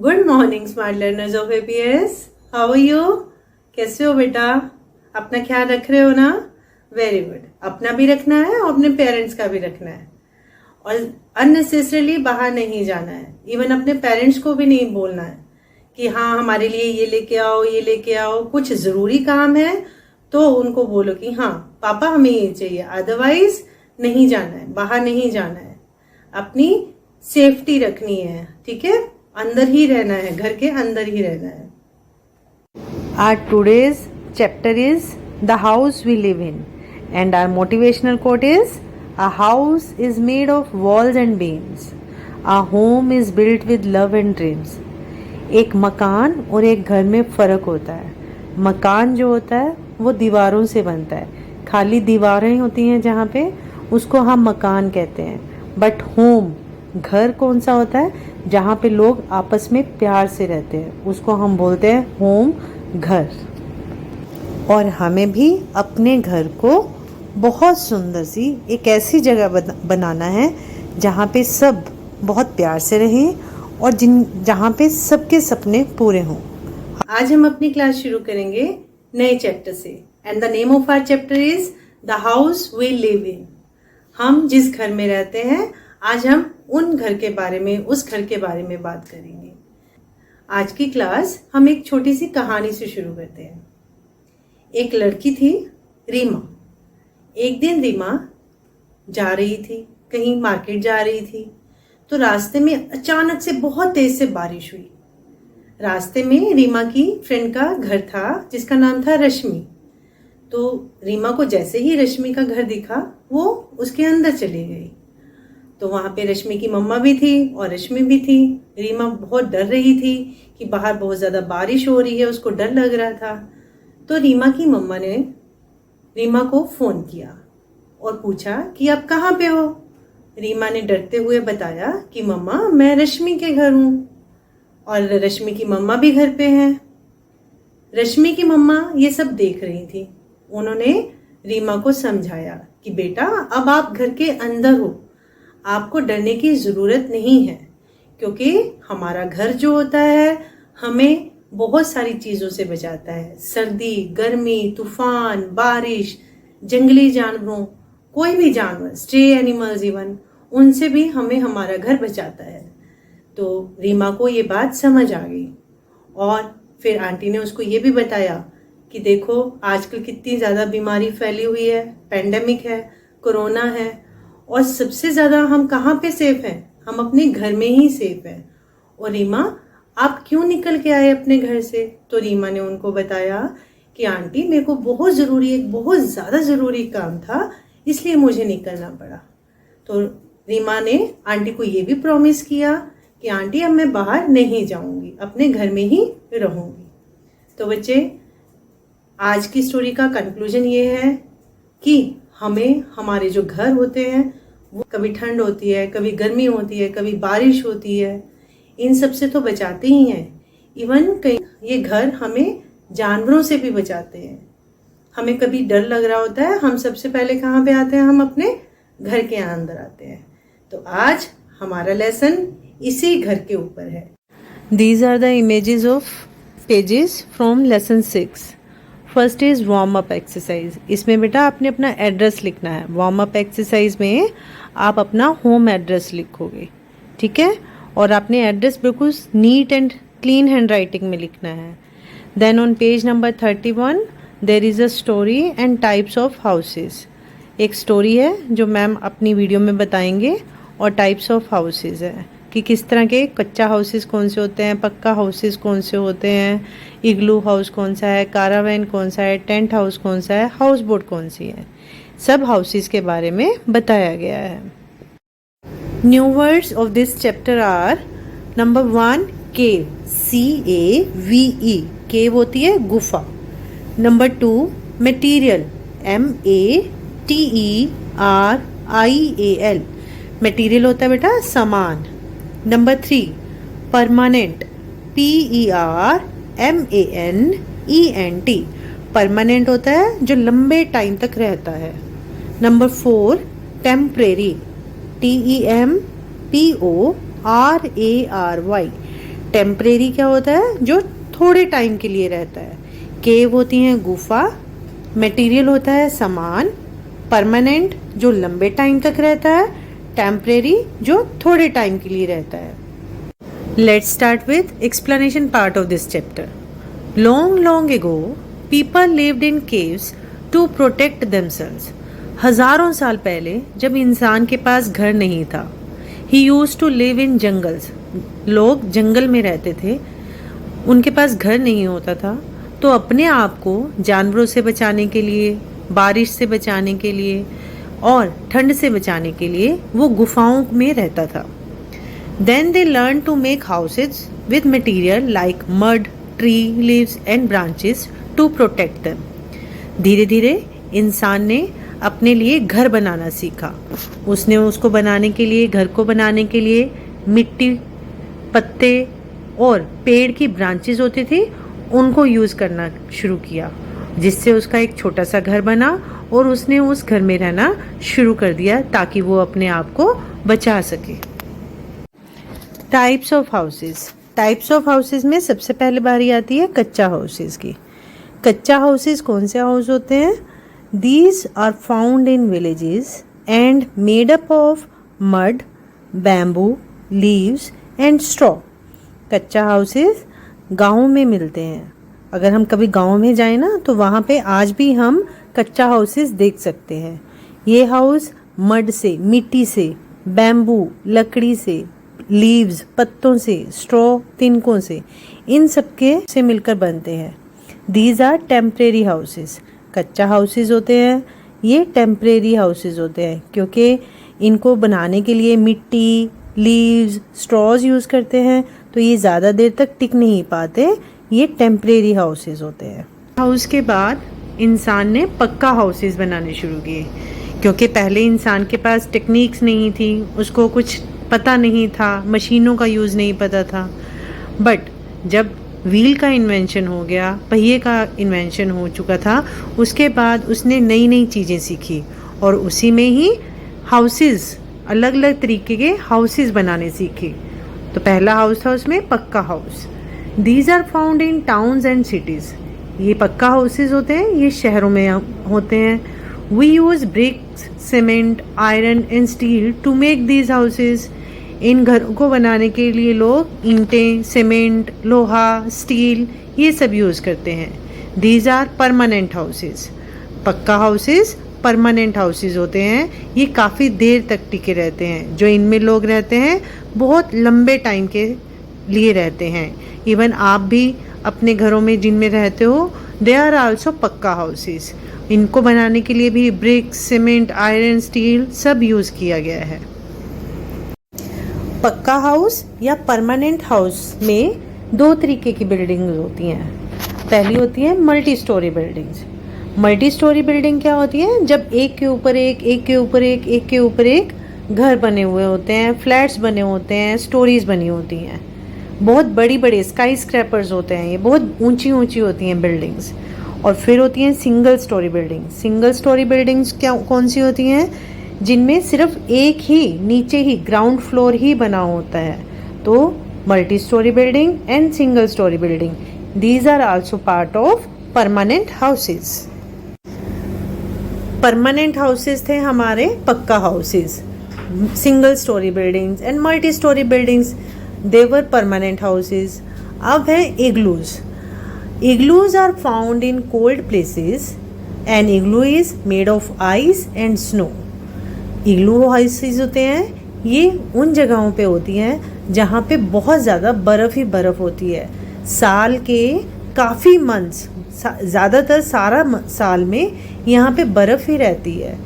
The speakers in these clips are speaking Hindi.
Good morning smart learners of APS. How are you? कैसे हो बेटा? अपना ख्याल रख रहे हो ना? Very good. अपना भी रखना है और अपने पेरेंट्स का भी रखना है और अननेसेसरीली बाहर नहीं जाना है। इवन अपने पेरेंट्स को भी नहीं बोलना है कि हाँ हमारे लिए ये लेके आओ ये लेके आओ। कुछ जरूरी काम है तो उनको बोलो कि हाँ पापा हमें ये चाहिए, अदरवाइज नहीं जाना है, बाहर नहीं जाना है। अपनी सेफ्टी रखनी है, ठीक है? अंदर ही रहना है, घर के अंदर ही रहना है। Our today's chapter is the house we live in and our motivational quote is a house is made of walls and beams. A home is built with love and dreams. एक मकान और एक घर में फ़र्क होता है। मकान जो होता है वो दीवारों से बनता है, खाली दीवारें होती हैं जहाँ पे, उसको हम मकान कहते हैं। बट होम, घर कौन सा होता है? जहाँ पे लोग आपस में प्यार से रहते हैं, उसको हम बोलते हैं होम, घर। और हमें भी अपने घर को बहुत सुंदर सी एक ऐसी जगह बनाना है जहाँ पे सब बहुत प्यार से रहें और जहाँ पे सबके सपने पूरे हों। आज हम अपनी क्लास शुरू करेंगे नए चैप्टर से and the name of our chapter is the house we live in. हम जिस घर में रहते हैं, आज हम उन घर के बारे में, उस घर के बारे में बात करेंगे। आज की क्लास हम एक छोटी सी कहानी से शुरू करते हैं। एक लड़की थी रीमा। एक दिन रीमा जा रही थी, कहीं मार्केट जा रही थी, तो रास्ते में अचानक से बहुत तेज से बारिश हुई। रास्ते में रीमा की फ्रेंड का घर था जिसका नाम था रश्मि। तो रीमा को जैसे ही रश्मि का घर दिखा वो उसके अंदर चली गई। तो वहां पे रश्मि की मम्मा भी थी और रश्मि भी थी। रीमा बहुत डर रही थी कि बाहर बहुत ज्यादा बारिश हो रही है, उसको डर लग रहा था। तो रीमा की मम्मा ने रीमा को फोन किया और पूछा कि आप कहाँ पे हो? रीमा ने डरते हुए बताया कि मम्मा मैं रश्मि के घर हूँ और रश्मि की मम्मा भी घर पे हैं। रश्मि की मम्मा ये सब देख रही थी। उन्होंने रीमा को समझाया कि बेटा अब आप घर के अंदर हो, आपको डरने की ज़रूरत नहीं है, क्योंकि हमारा घर जो होता है हमें बहुत सारी चीज़ों से बचाता है। सर्दी, गर्मी, तूफान, बारिश, जंगली जानवरों, कोई भी जानवर, स्ट्रे एनिमल्स इवन, उनसे भी हमें हमारा घर बचाता है। तो रीमा को ये बात समझ आ गई और फिर आंटी ने उसको ये भी बताया कि देखो आजकल कितनी ज़्यादा बीमारी फैली हुई है, पेंडेमिक है, कोरोना है, और सबसे ज़्यादा हम कहाँ पे सेफ हैं? हम अपने घर में ही सेफ हैं। और रीमा आप क्यों निकल के आए अपने घर से? तो रीमा ने उनको बताया कि आंटी मेरे को बहुत ज़रूरी, एक बहुत ज़्यादा ज़रूरी काम था, इसलिए मुझे निकलना पड़ा। तो रीमा ने आंटी को ये भी प्रॉमिस किया कि आंटी अब मैं बाहर नहीं जाऊंगी, अपने घर में ही रहूंगी। तो बच्चे आज की स्टोरी का कंक्लूजन ये है कि हमें हमारे जो घर होते हैं वो कभी ठंड होती है, कभी गर्मी होती है, कभी बारिश होती है, इन सब से तो बचाते ही हैं। इवन कई ये घर हमें जानवरों से भी बचाते हैं। हमें कभी डर लग रहा होता है, हम सबसे पहले कहाँ पे आते हैं? हम अपने घर के अंदर आते हैं। तो आज हमारा लेसन इसी घर के ऊपर है। These are the images of pages from lesson 6. First is warm up exercise. इसमें बेटा आपने अपना एड्रेस लिखना है। वार्म अप एक्सरसाइज में आप अपना होम एड्रेस लिखोगे, ठीक है? और आपने एड्रेस बिल्कुल neat and clean hand writing में लिखना है। Then on page number 31 there is a story and types of houses. एक स्टोरी है जो मैम अपनी वीडियो में बताएंगे और टाइप्स ऑफ हाउसेस है कि किस तरह के कच्चा हाउसेस कौन से होते हैं, पक्का हाउसेस कौन से होते हैं, इग्लू हाउस कौन सा है, कारावैन कौन सा है, टेंट हाउस कौन सा है, हाउस बोट कौन सी है। सब हाउसेस के बारे में बताया गया है। New words of this chapter are number 1 cave, CAVE, cave होती है गुफा। नंबर 2 मटीरियल, MATERIAL, मटीरियल होता है बेटा सामान। नंबर 3 परमानेंट, PERMANENT, परमानेंट होता है जो लंबे टाइम तक रहता है। नंबर 4 टेम्परेरी, TEMPORARY, टेम्परेरी क्या होता है, जो थोड़े टाइम के लिए रहता है। केव होती हैं गुफा, मटेरियल होता है सामान, परमानेंट जो लंबे टाइम तक रहता है, टेम्परेरी जो थोड़े टाइम के लिए रहता है। Let's start with explanation part of this chapter. Long long ago people lived in caves to protect themselves. हजारों साल पहले जब इंसान के पास घर नहीं था, he used to live in jungles. लोग जंगल में रहते थे, उनके पास घर नहीं होता था, तो अपने आप को जानवरों से बचाने के लिए, बारिश से बचाने के लिए और ठंड से बचाने के लिए वो गुफाओं में रहता था। Then they learned to make houses with material like mud, tree leaves and branches to protect them. धीरे धीरे इंसान ने अपने लिए घर बनाना सीखा। उसने उसको बनाने के लिए, घर को बनाने के लिए मिट्टी, पत्ते और पेड़ की ब्रांचेस होती थी, उनको यूज़ करना शुरू किया, जिससे उसका एक छोटा सा घर बना और उसने उस घर में रहना शुरू कर दिया ताकि वो अपने आप को बचा सके। Types of houses. Types of houses में सबसे पहले बारी आती है कच्चा हाउसेस की। कच्चा हाउसेस कौन से हाउस होते हैं? These are found in villages and made up of mud, bamboo, leaves and straw. कच्चा हाउसेस गाँव में मिलते हैं। अगर हम कभी गाँव में जाएं ना, तो वहाँ पे आज भी हम कच्चा हाउसेस देख सकते हैं। ये हाउस मड से, मिट्टी से, बैम्बू लकड़ी से, लीव्स पत्तों से, स्ट्रॉ तिनकों से, इन सब के से मिलकर बनते हैं। These are temporary houses. कच्चा हाउसेस होते हैं, ये टेम्परेरी हाउसेस होते हैं क्योंकि इनको बनाने के लिए मिट्टी, लीव्स, स्ट्रॉज यूज़ करते हैं, तो ये ज़्यादा देर तक टिक नहीं पाते। ये टेम्परेरी हाउसेस होते हैं। हाउस के बाद इंसान ने पक्का हाउसेस बनाने शुरू किए, क्योंकि पहले इंसान के पास टेक्निक्स नहीं थी, उसको कुछ पता नहीं था, मशीनों का यूज़ नहीं पता था। बट जब व्हील का इन्वेंशन हो गया, पहिए का इन्वेंशन हो चुका था, उसके बाद उसने नई नई चीज़ें सीखी और उसी में ही हाउसेस, अलग अलग तरीके के हाउसेस बनाने सीखे। तो पहला हाउस था उसमें पक्का house. These are found in towns and cities. ये पक्का हाउसेस होते हैं, ये शहरों में होते हैं। We use bricks, cement, iron and steel to make these houses. इन घरों को बनाने के लिए लोग ईंटें, सीमेंट, लोहा, स्टील ये सब यूज़ करते हैं। These are permanent houses. पक्का हाउसेस परमानेंट हाउसेस होते हैं, ये काफ़ी देर तक टिके रहते हैं। जो इनमें लोग रहते हैं बहुत लंबे टाइम के लिए रहते हैं। इवन आप भी अपने घरों में जिनमें रहते हो, दे आर आल्सो पक्का हाउसेस। इनको बनाने के लिए भी ब्रिक्स, सीमेंट, आयरन, स्टील सब यूज़ किया गया है। पक्का हाउस या परमानेंट हाउस में दो तरीके की बिल्डिंग्स होती हैं। पहली होती है multi storey buildings. Multi storey building क्या होती है? जब एक के ऊपर एक, एक के ऊपर एक, एक के ऊपर एक घर बने हुए होते हैं, फ्लैट्स बने होते हैं, स्टोरीज बनी होती हैं, बहुत बड़ी बड़ी स्काई स्क्रैपर्स होते हैं, ये बहुत ऊंची ऊंची होती हैं बिल्डिंग्स। और फिर होती हैं single storey building. Single storey buildings क्या कौन सी होती हैं? जिनमें सिर्फ एक ही नीचे ही ग्राउंड फ्लोर ही बना होता है। तो multi storey building and single storey building, these are also part of permanent houses. Permanent houses थे हमारे पक्का houses. Single storey buildings and multi storey buildings, they were permanent houses. अब है igloos. Igloos are found in cold places and igloo is made of ice and snow. Igloo houses होते हैं, ये उन जगहों पे होती हैं जहाँ पे बहुत ज़्यादा बर्फ़ ही बर्फ़ होती है। साल के काफ़ी मंथ्स, ज़्यादातर सारा साल में यहाँ पे बर्फ़ ही रहती है।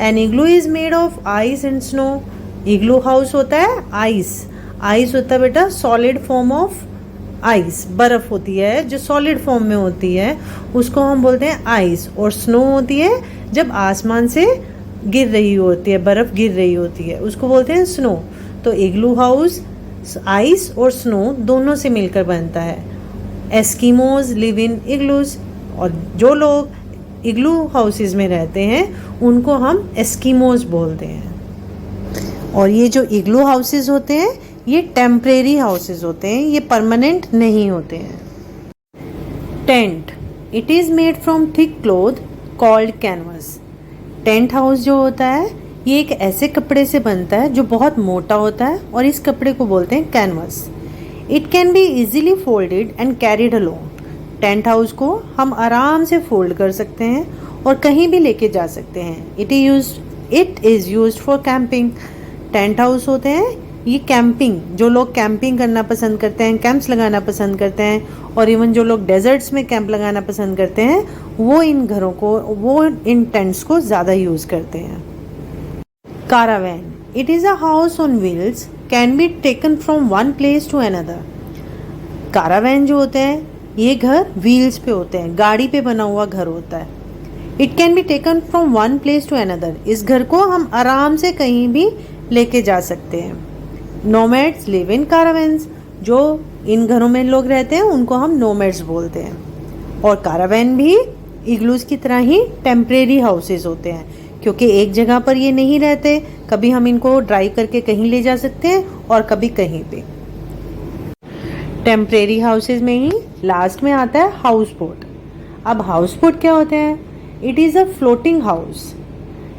An igloo is made of ice and snow. Igloo house होता है आइस। आइस होता है बेटा सॉलिड फॉर्म ऑफ आइस, बर्फ़ होती है जो सॉलिड फॉर्म में होती है, उसको हम बोलते हैं आइस। और स्नो होती है जब आसमान से गिर रही होती है, बर्फ़ गिर रही होती है, उसको बोलते हैं स्नो। तो इग्लू हाउस आइस और स्नो दोनों से मिलकर बनता है। एस्किमोज लिव इन इग्लूज, और जो लोग इग्लू हाउसेस में रहते हैं उनको हम एस्किमोज बोलते हैं। और ये जो इग्लू हाउसेस होते हैं ये टेम्परेरी हाउसेज होते हैं, ये परमानेंट नहीं होते हैं। Tent, it is made from thick cloth called canvas. Tent house जो होता है ये एक ऐसे कपड़े से बनता है जो बहुत मोटा होता है और इस कपड़े को बोलते हैं canvas. It can be easily folded and carried along. Tent house को हम आराम से फोल्ड कर सकते हैं और कहीं भी लेके जा सकते हैं। It is used for camping. Tent house होते हैं ये कैंपिंग, जो लोग कैंपिंग करना पसंद करते हैं, कैंप्स लगाना पसंद करते हैं, और इवन जो लोग डेजर्ट्स में कैंप लगाना पसंद करते हैं वो इन टेंट्स को ज़्यादा यूज़ करते हैं। Caravan, it is a house on wheels, can be taken from one place to another. Caravan जो होते हैं ये घर व्हील्स पे होते हैं, गाड़ी पे बना हुआ घर होता है। It can be taken from one place to another. इस घर को हम आराम से कहीं भी लेके जा सकते हैं। Nomads live in caravans. जो इन घरों में लोग रहते हैं उनको हम नोमैड्स बोलते हैं। और कारावैन भी इग्लूज की तरह ही टेम्परेरी हाउसेज होते हैं, क्योंकि एक जगह पर ये नहीं रहते। कभी हम इनको ड्राइव करके कहीं ले जा सकते हैं और कभी कहीं पे। टेम्परेरी हाउसेज में ही लास्ट में आता है हाउस बोट। अब हाउस बोट क्या होते हैं? It is a floating house.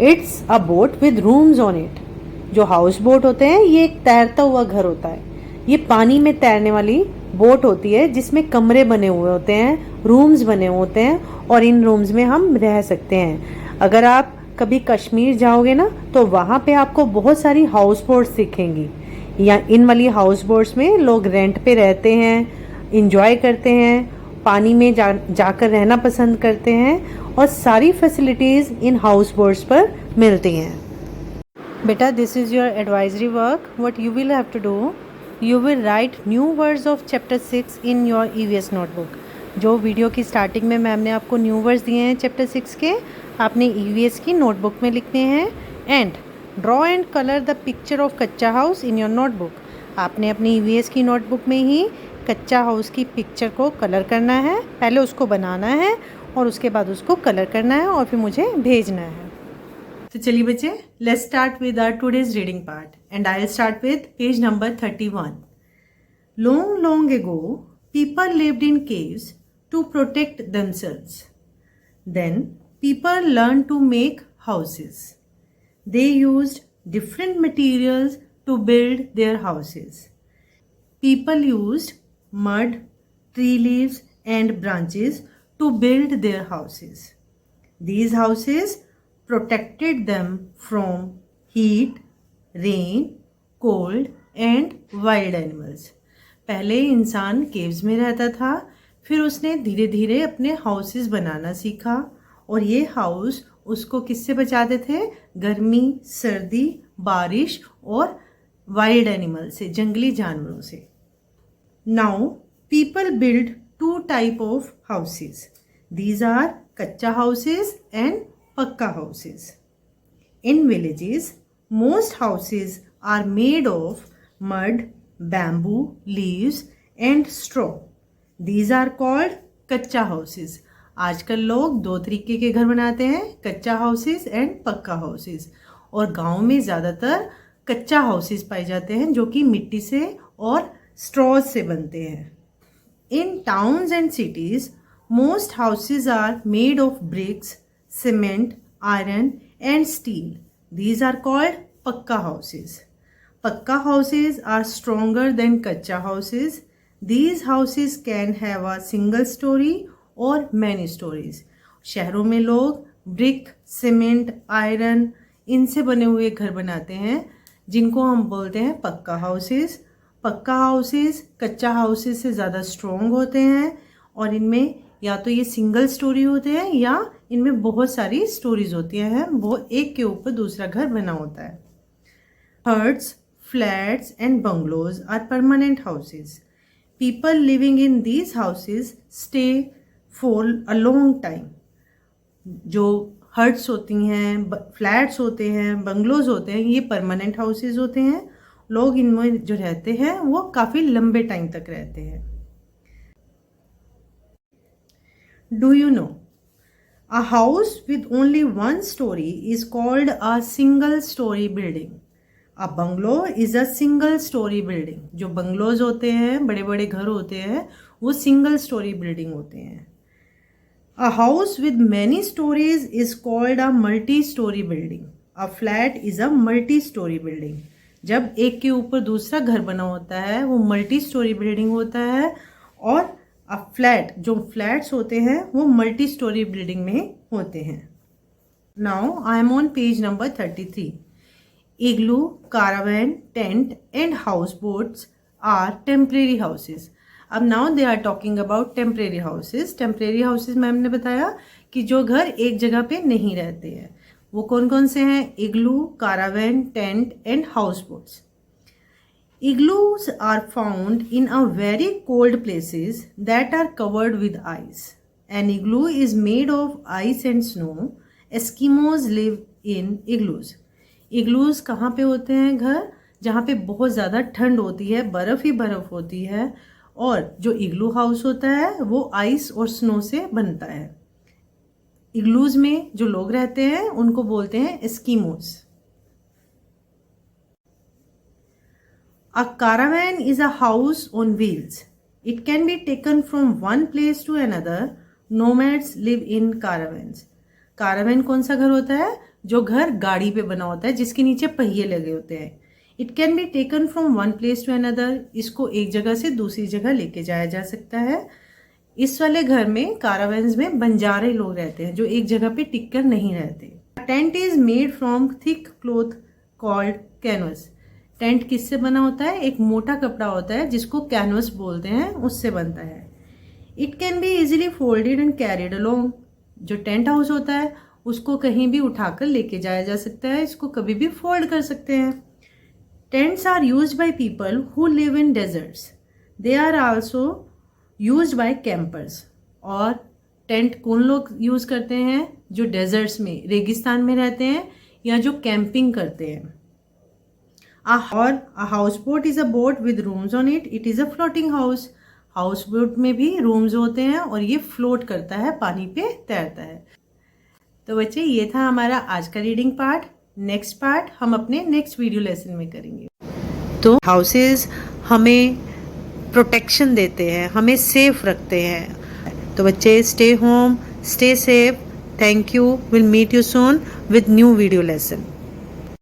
It's a boat with rooms on it. जो हाउस बोट होते हैं ये एक तैरता हुआ घर होता है। ये पानी में तैरने वाली बोट होती है जिसमें कमरे बने हुए होते हैं, रूम्स बने हुए होते हैं, और इन रूम्स में हम रह सकते हैं। अगर आप कभी कश्मीर जाओगे ना तो वहाँ पे आपको बहुत सारी हाउस बोट्स दिखेंगी। या इन वाली हाउस बोट्स में लोग रेंट पे रहते हैं, इंजॉय करते हैं, पानी में जाकर रहना पसंद करते हैं, और सारी फैसिलिटीज़ इन हाउस बोट्स पर मिलती हैं। बेटा, this is your advisory work. What you will have to do, you will write new words of chapter 6 in your EVS notebook। जो वीडियो की स्टार्टिंग में मैम ने आपको न्यू वर्ड्स दिए हैं चैप्टर 6 के, आपने EVS की नोटबुक में लिखने हैं। And draw and colour the picture of कच्चा हाउस इन योर नोटबुक। आपने अपनी EVS की नोटबुक में ही कच्चा हाउस की पिक्चर को कलर करना है। पहले उसको बनाना है और उसके बाद उसको कलर करना है और फिर मुझे भेजना है। तो चलिए बच्चे, let's start with our today's reading part and I will start with page number 31। Long long ago, people lived in caves to protect themselves. Then people learned to make houses. They used different materials to build their houses. People used mud, tree leaves and branches to build their houses. These houses protected them from heat, rain, cold and wild animals. पहले इंसान केव्स में रहता था, फिर उसने धीरे धीरे अपने हाउसेस बनाना सीखा, और ये हाउस उसको किससे बचाते थे? गर्मी, सर्दी, बारिश और वाइल्ड एनिमल से, जंगली जानवरों से। Now people build two type of houses. These are kachcha houses and Pakka houses. In villages, most houses are made of mud, bamboo, leaves and straw. These are called कच्चा houses. आजकल लोग दो तरीके के घर बनाते हैं, कच्चा हाउसेस एंड पक्का हाउसेस। और गांव में ज़्यादातर कच्चा हाउसेस पाए जाते हैं जो कि मिट्टी से और स्ट्रॉ से बनते हैं। In towns and cities most houses are made of bricks, cement, iron and steel. These are called pakka houses. Pakka houses are stronger than kacha houses. These houses can have a single story or many stories. शहरों में लोग ब्रिक, सीमेंट, आयरन इनसे बने हुए घर बनाते हैं जिनको हम बोलते हैं पक्का हाउसेस। पक्का हाउसेस कच्चा हाउसेस से ज़्यादा स्ट्रॉन्ग होते हैं और इनमें या तो ये सिंगल स्टोरी होते हैं या इनमें बहुत सारी स्टोरीज होती हैं, वो एक के ऊपर दूसरा घर बना होता है। Huts, flats and bungalows are permanent houses. People living in these houses stay for a long time. जो हट्स होती हैं, फ्लैट्स होते हैं, बंगलोज होते हैं, ये परमानेंट हाउसेज होते हैं। लोग इनमें जो रहते हैं वो काफ़ी लंबे टाइम तक रहते हैं। Do you know? A house with only one story is called a single story building. A bungalow is a single storey building. जो बंगलोज होते हैं, बड़े बड़े घर होते हैं, वो सिंगल स्टोरी बिल्डिंग होते हैं। A house with many stories is called a multi storey building. A flat is a multi storey building. जब एक के ऊपर दूसरा घर बना होता है वो मल्टी स्टोरी बिल्डिंग होता है, और अ फ्लैट, जो फ्लैट्स होते हैं वो मल्टी स्टोरी बिल्डिंग में होते हैं। Now I am on page number 33। Igloo, caravan, tent and houseboats are temporary houses. अब now they are talking about temporary houses. Temporary houses ma'am ने बताया कि जो घर एक जगह पे नहीं रहते हैं, वो कौन कौन से हैं? Igloo, caravan, tent and houseboats. Igloos are found in a very cold places that are covered with ice. An igloo is made of ice and snow. Eskimos live in igloos. Igloos कहाँ पे होते हैं? घर जहाँ पे बहुत ज़्यादा ठंड होती है, बर्फ़ ही बर्फ़ होती है, और जो इग्लू हाउस होता है वो आइस और स्नो से बनता है। इग्लूज में जो लोग रहते हैं उनको बोलते हैं Eskimos. A caravan is a house on wheels. It can be taken from one place to another. Nomads live in caravans. Caravan कौन सा घर होता है? जो घर गाड़ी पे बना होता है, जिसके नीचे पहिए लगे होते हैं। It can be taken from one place to another. इसको एक जगह से दूसरी जगह लेके जाया जा सकता है। इस वाले घर में, कारावैन्स में, बंजारे लोग रहते हैं जो एक जगह पे टिक कर नहीं रहते। Tent is made from thick cloth called canvas. Tent किससे बना होता है? एक मोटा कपड़ा होता है जिसको कैनवस बोलते हैं, उससे बनता है। It can be easily folded and carried along. जो टेंट हाउस होता है उसको कहीं भी उठाकर लेके जाया जा सकता है, इसको कभी भी फोल्ड कर सकते हैं। Tents are used by people who live in deserts. They are also used by campers. और टेंट कौन लोग यूज़ करते हैं? जो डेजर्ट्स में, रेगिस्तान में रहते हैं या जो कैंपिंग करते हैं। और a houseboat is a boat with rooms on it. It is a floating house. Houseboat में भी रूम्स होते हैं और ये फ्लोट करता है, पानी पे तैरता है। तो बच्चे, ये था हमारा आज का रीडिंग पार्ट। नेक्स्ट पार्ट हम अपने नेक्स्ट वीडियो लेसन में करेंगे। तो हाउसेस हमें प्रोटेक्शन देते हैं, हमें सेफ रखते हैं। तो बच्चे, stay home, stay safe. Thank you. Will meet you soon with new video lesson.